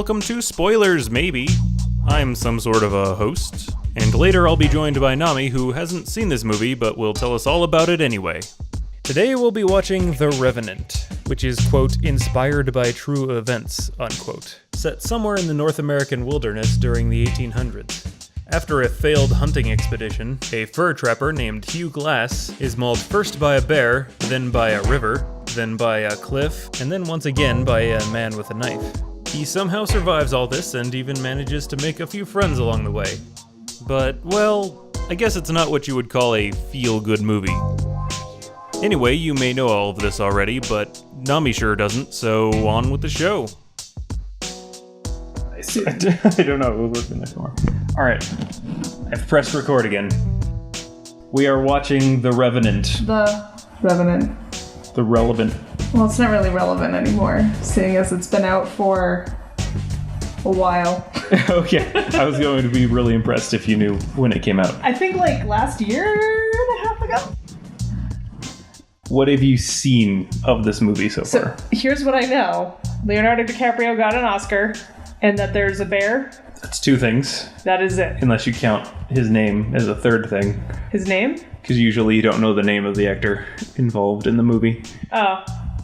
welcome to Spoilers Maybe. I'm some sort of a host, and later I'll be joined by Nami, who hasn't seen this movie but will tell us all about it anyway. Today we'll be watching The Revenant, which is, quote, inspired by true events, unquote, set somewhere in the North American wilderness during the 1800s. After a failed hunting expedition, a fur trapper named Hugh Glass is mauled first by a bear, then by a river, then by a cliff, and then once again by a man with a knife. He somehow survives all this and even manages to make a few friends along the way. But, well, I guess it's not what you would call a feel-good movie. Anyway, you may know all of this already, but Nami sure doesn't, so on with the show. I don't know. It was working this more. Alright. I've pressed record again. We are watching The Revenant. The Revenant. The Relevant. Well, it's not really relevant anymore, seeing as it's been out for a while. Okay. I was going to be really impressed if you knew when it came out. I think like last year and a half ago. What have you seen of this movie so far? Here's what I know. Leonardo DiCaprio got an Oscar, and that there's a bear. That's two things. That is it. Unless you count his name as a third thing. His name? Because usually you don't know the name of the actor involved in the movie. Oh.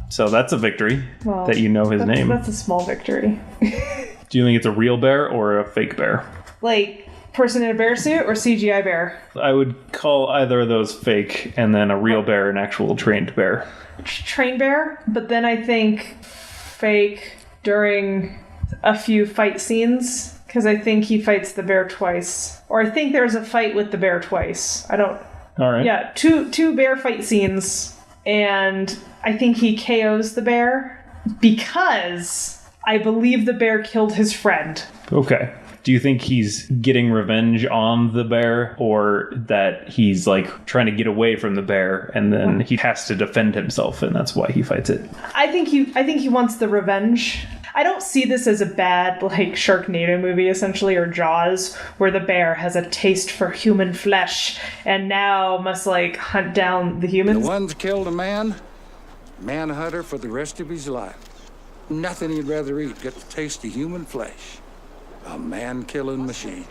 So that's a victory, that you know his name. That's a small victory. Do you think it's a real bear or a fake bear? Like, person in a bear suit or CGI bear? I would call either of those fake, and then a real bear an actual trained bear. Trained bear? But then I think fake during a few fight scenes, because I think he fights the bear twice. Or I think there's a fight with the bear twice. I don't... All right. Yeah, two bear fight scenes, and I think he KOs the bear because I believe the bear killed his friend. Okay. Do you think he's getting revenge on the bear, or that he's like trying to get away from the bear and then he has to defend himself and that's why he fights it? I think he wants the revenge. I don't see this as a bad, like, Sharknado movie, essentially, or Jaws, where the bear has a taste for human flesh and now must, like, hunt down the humans. The one's killed a man-hunter for the rest of his life. Nothing he'd rather eat, get the taste of human flesh. A man-killing machine.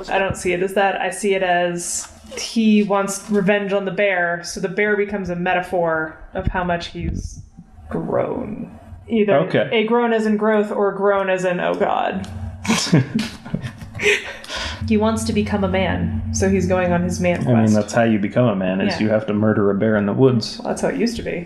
I don't see it as that. I see it as he wants revenge on the bear, so the bear becomes a metaphor of how much he's grown. Either a grown as in growth or grown as in, oh god. He wants to become a man, so he's going on his man quest. I mean, that's how you become a man, is you have to murder a bear in the woods. Well, that's how it used to be.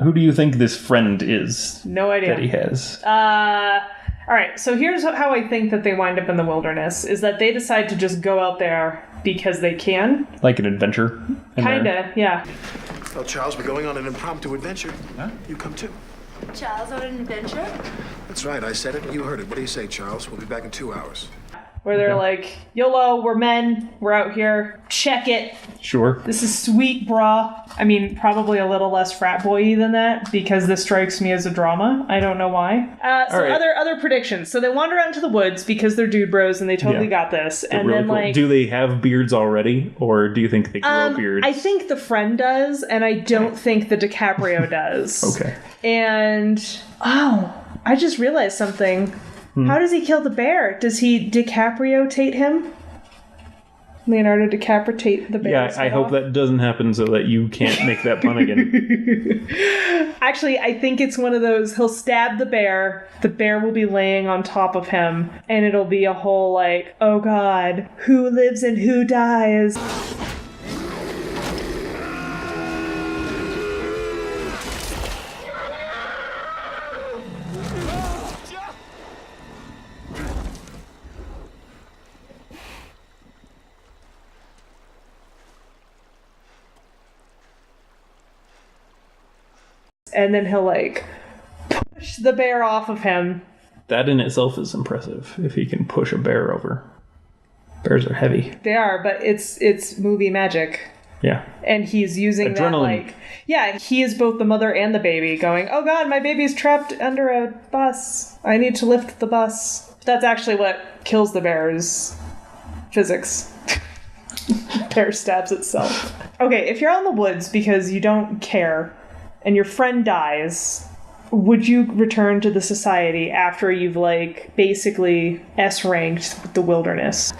Who do you think this friend is? No idea. That he has? Alright, so here's how I think that they wind up in the wilderness, is that they decide to just go out there because they can. Like an adventure? Kinda, yeah. Well, Charles, we're going on an impromptu adventure. Huh? You come too. Charles on an adventure? That's right, I said it, you heard it. What do you say, Charles? We'll be back in 2 hours. Where they're like, YOLO, we're men, we're out here, check it. Sure. This is sweet, brah. I mean, probably a little less frat boy-y than that, because this strikes me as a drama. I don't know why. Other predictions. So they wander out into the woods because they're dude bros and they totally got this. And really then, cool. Like... Do they have beards already, or do you think they grow beards? I think the friend does, and I don't think the DiCaprio does. Okay. And, I just realized something. How does he kill the bear? Does he DiCaprio-tate him? Leonardo DiCaprio-tate the bear? Yeah, I hope that doesn't happen so that you can't make that pun again. Actually, I think it's one of those, he'll stab the bear will be laying on top of him, and it'll be a whole like, oh god, who lives and who dies? And then he'll, like, push the bear off of him. That in itself is impressive, if he can push a bear over. Bears are heavy. They are, but it's movie magic. Yeah. And he's using adrenaline. He is both the mother and the baby going, oh god, my baby's trapped under a bus. I need to lift the bus. That's actually what kills the bear is physics. Bear stabs itself. Okay, if you're out in the woods because you don't care and your friend dies, would you return to the society after you've, like, basically S-ranked the wilderness?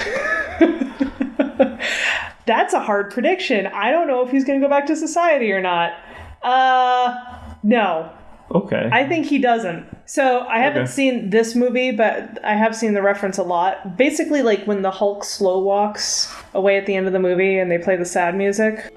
That's a hard prediction. I don't know if he's going to go back to society or not. No. Okay. I think he doesn't. So I haven't seen this movie, but I have seen the reference a lot. Basically, like when the Hulk slow walks away at the end of the movie and they play the sad music.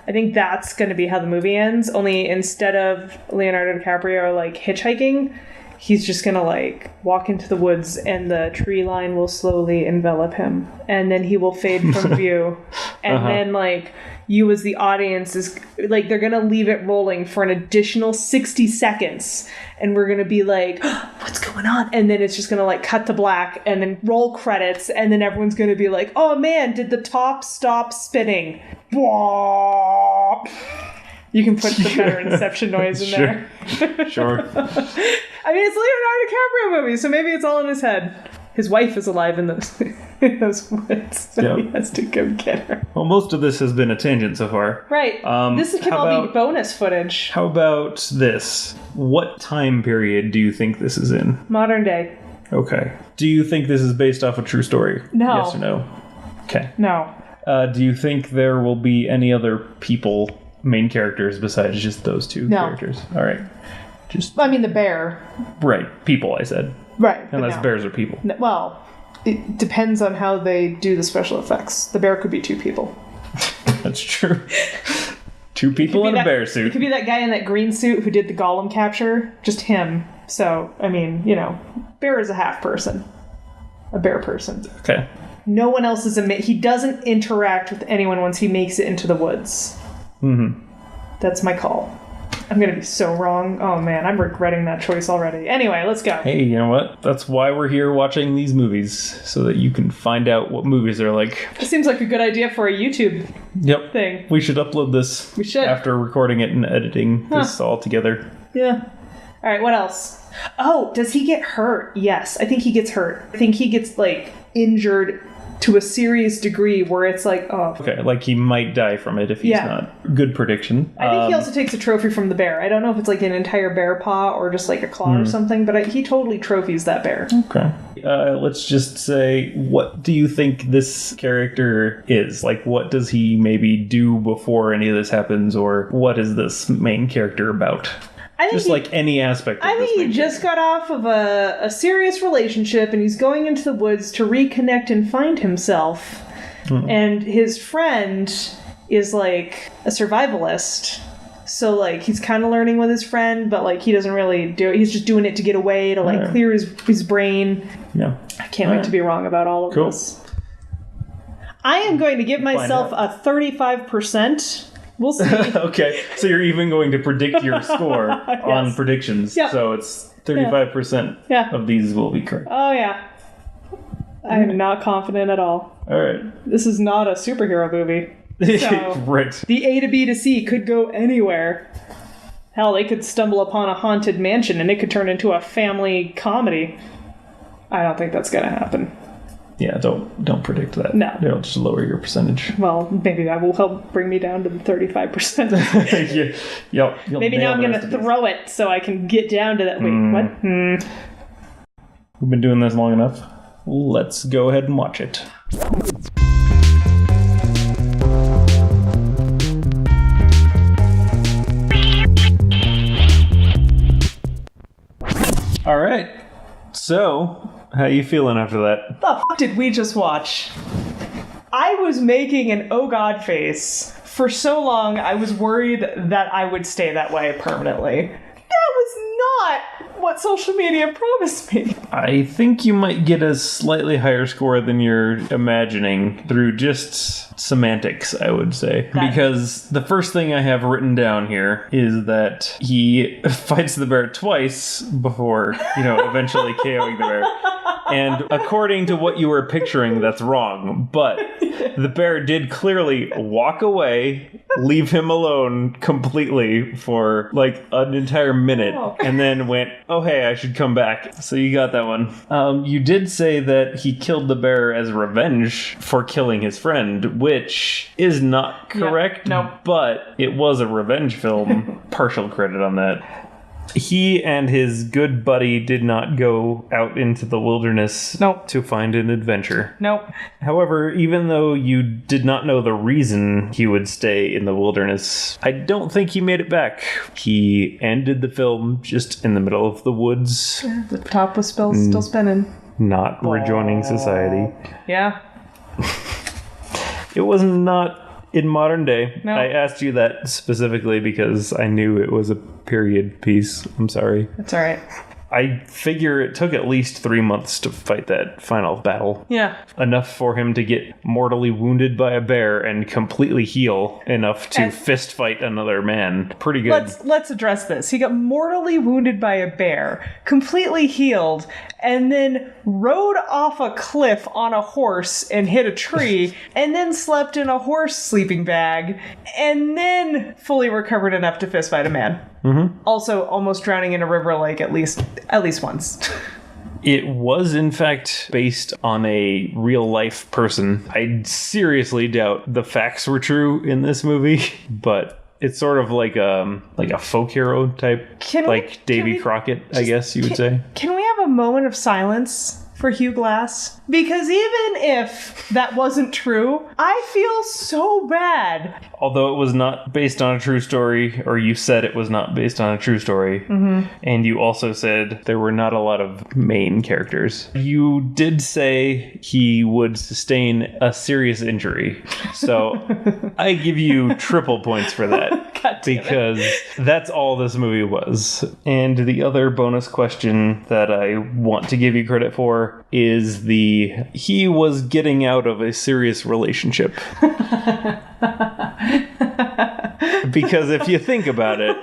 I think that's going to be how the movie ends, only instead of Leonardo DiCaprio, like, hitchhiking, he's just going to, like, walk into the woods and the tree line will slowly envelop him. And then he will fade from view. And then, like, you as the audience is, like, they're going to leave it rolling for an additional 60 seconds. And we're going to be like, what's going on? And then it's just going to, like, cut to black and then roll credits. And then everyone's going to be like, oh, man, did the top stop spinning? You can put the better Inception noise in there. Sure. I mean, it's a Leonardo DiCaprio movie, so maybe it's all in his head. His wife is alive in those woods, so he has to go get her. Well, most of this has been a tangent so far. Right. This can all be bonus footage. How about this? What time period do you think this is in? Modern day. Okay. Do you think this is based off a true story? No. Yes or no? Okay. No. Do you think there will be any other people, main characters, besides just those two characters? All right. I mean, the bear. Right. People, I said. Right. Unless bears are people. Well, it depends on how they do the special effects. The bear could be two people. That's true. Two people in a bear suit. It could be that guy in that green suit who did the golem capture. Just him. So, I mean, bear is a half person. A bear person. Okay. No one else is he doesn't interact with anyone once he makes it into the woods. Mm-hmm. That's my call. I'm going to be so wrong. Oh, man, I'm regretting that choice already. Anyway, let's go. Hey, you know what? That's why we're here watching these movies, so that you can find out what movies are like. It seems like a good idea for a YouTube thing. We should upload this. We should. After recording it and editing this all together. Yeah. All right, what else? Oh, does he get hurt? Yes, I think he gets hurt. I think he gets, like, injured to a serious degree where it's like, oh. Okay, like he might die from it if he's not. Good prediction. I think he also takes a trophy from the bear. I don't know if it's like an entire bear paw or just like a claw or something, but he totally trophies that bear. Okay. Let's just say, what do you think this character is? Like, what does he maybe do before any of this happens, or what is this main character about? Just like any aspect of I think he just got off of a serious relationship and he's going into the woods to reconnect and find himself. And his friend is like a survivalist. So like he's kind of learning with his friend, but like he doesn't really do it. He's just doing it to get away, to like clear his brain. Yeah. I can't wait to be wrong about all of this. I am going to give myself a 35%. We'll see. Okay, so you're even going to predict your score on predictions. Yep. So it's 35% of these will be correct. Oh, yeah. I am not confident at all. All right. This is not a superhero movie. So right. The A to B to C could go anywhere. Hell, they could stumble upon a haunted mansion and it could turn into a family comedy. I don't think that's going to happen. Yeah, don't predict that. No. It'll just lower your percentage. Well, maybe that will help bring me down to the 35%. Yep. Maybe now I'm going to throw it so I can get down to that. Wait, what? We've been doing this long enough. Let's go ahead and watch it. All right. So, how you feeling after that? The fuck did we just watch? I was making an oh god face for so long. I was worried that I would stay that way permanently. That was not what social media promised me. I think you might get a slightly higher score than you're imagining through just semantics, I would say. Because the first thing I have written down here is that he fights the bear twice before, eventually KOing the bear. And according to what you were picturing, that's wrong. But the bear did clearly walk away, leave him alone completely for like an entire minute, and then went, oh, hey, I should come back. So you got that one. You did say that he killed the bear as revenge for killing his friend, which is not correct. Yeah, no. But it was a revenge film. Partial credit on that. He and his good buddy did not go out into the wilderness to find an adventure. Nope. However, even though you did not know the reason he would stay in the wilderness, I don't think he made it back. He ended the film just in the middle of the woods. Yeah, the top was still spinning. Not rejoining society. Yeah. It was not in modern day. No. I asked you that specifically because I knew it was a period piece. I'm sorry. That's all right. I figure it took at least 3 months to fight that final battle. Yeah. Enough for him to get mortally wounded by a bear and completely heal enough to fist fight another man. Pretty good. Let's address this. He got mortally wounded by a bear, completely healed, and then rode off a cliff on a horse and hit a tree, and then slept in a horse sleeping bag, and then fully recovered enough to fist fight a man. Mm-hmm. Also, almost drowning in a river lake at least once. It was, in fact, based on a real-life person. I seriously doubt the facts were true in this movie, but it's sort of like a folk hero type, Davy Crockett, I guess you would say. Can we have a moment of silence for Hugh Glass? Because even if that wasn't true, I feel so bad. Although it was not based on a true story, or you said it was not based on a true story, and you also said there were not a lot of main characters. You did say he would sustain a serious injury. So I give you triple points for that. Because that's all this movie was. And the other bonus question that I want to give you credit for is he was getting out of a serious relationship. Because if you think about it,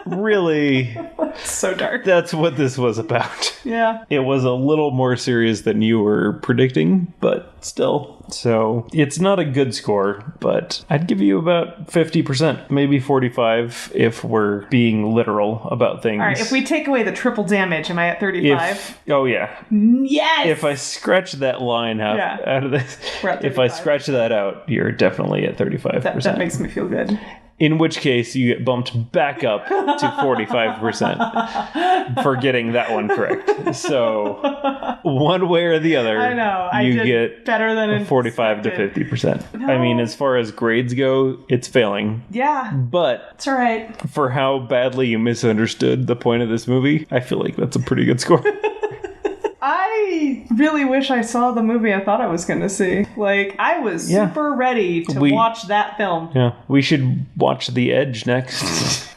really, so dark. That's what this was about. Yeah. It was a little more serious than you were predicting, but still. So it's not a good score, but I'd give you about 50%, maybe 45 if we're being literal about things. All right, if we take away the triple damage, am I at 35? Oh, yeah. Yes! If I scratch that line out of this, if I scratch that out, you're definitely at 35%. That makes me feel good. In which case, you get bumped back up to 45% for getting that one correct. So, one way or the other, I know. you get better than 45 to 50%. No. I mean, as far as grades go, it's failing. Yeah. But it's all right. For how badly you misunderstood the point of this movie, I feel like that's a pretty good score. I really wish I saw the movie I thought I was going to see. Like, I was super ready to watch that film. Yeah, we should watch The Edge next.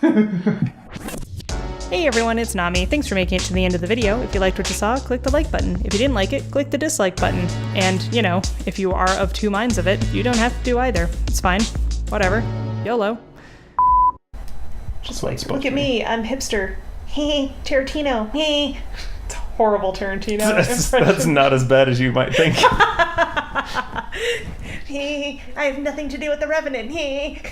Hey everyone, it's Nami. Thanks for making it to the end of the video. If you liked what you saw, click the like button. If you didn't like it, click the dislike button. And, you know, if you are of two minds of it, you don't have to do either. It's fine. Whatever. YOLO. Just like, look at me, I'm hipster. Hey, Tarantino. Hey. Horrible Tarantino impression. That's not as bad as you might think. Hey, I have nothing to do with the Revenant. Hey.